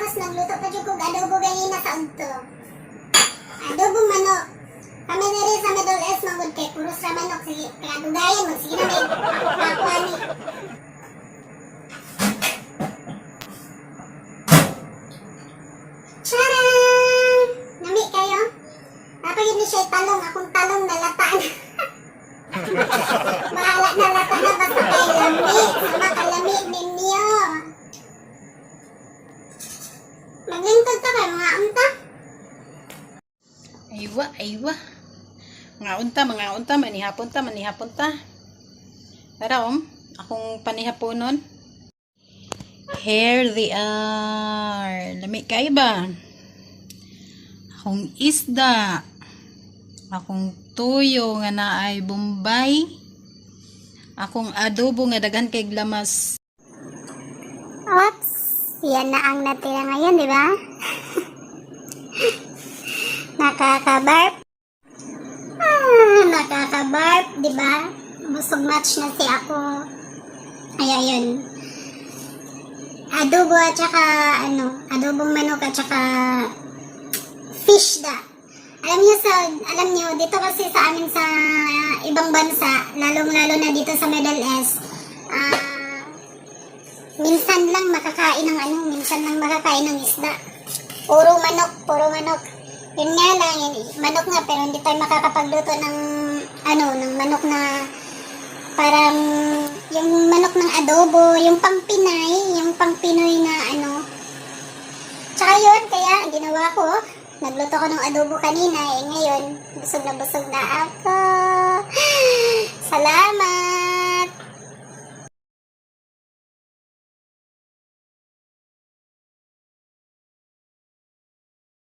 Tapos nagluto pa dyan kong adobo ganina sa unto. Adobo manok. Kami na rin sa Middle East mangod kay puros ra manok. Sige, kaya dugayan mo. Sige na may kakuha ni. Charan! Nami kayo? Napagin ni siya talong. Akong talong nalataan. Bahala na lata na basta kay lami. Sama kalami ninyo. Maglingkod ka kay mga unta. Aywa. Mga unta, manihapon ta. Tara akong panihaponon. Here they are. Lami kayo ba? Akong isda. Akong tuyo nga naay Bombay. Akong adobo nga daghan kay glamas. Oops. Yan na ang natira ngayon, di ba? Nakaka-barf. Nakaka-barf, di ba? Busog match na si ako. Ay, ayun. Adobo at saka, adobong manok at saka fish da. Alam niyo, dito kasi sa amin sa ibang bansa, lalong-lalo na dito sa Middle East, minsan lang makakain ng isda. Puro manok. Yun nga lang, manok nga, pero hindi tayo makakapagluto ng manok na parang yung manok ng adobo, yung pang Pinoy na Tsaka yun, kaya ginawa ko, nagluto ko ng adobo kanina, ngayon, busog na ako. Salamat!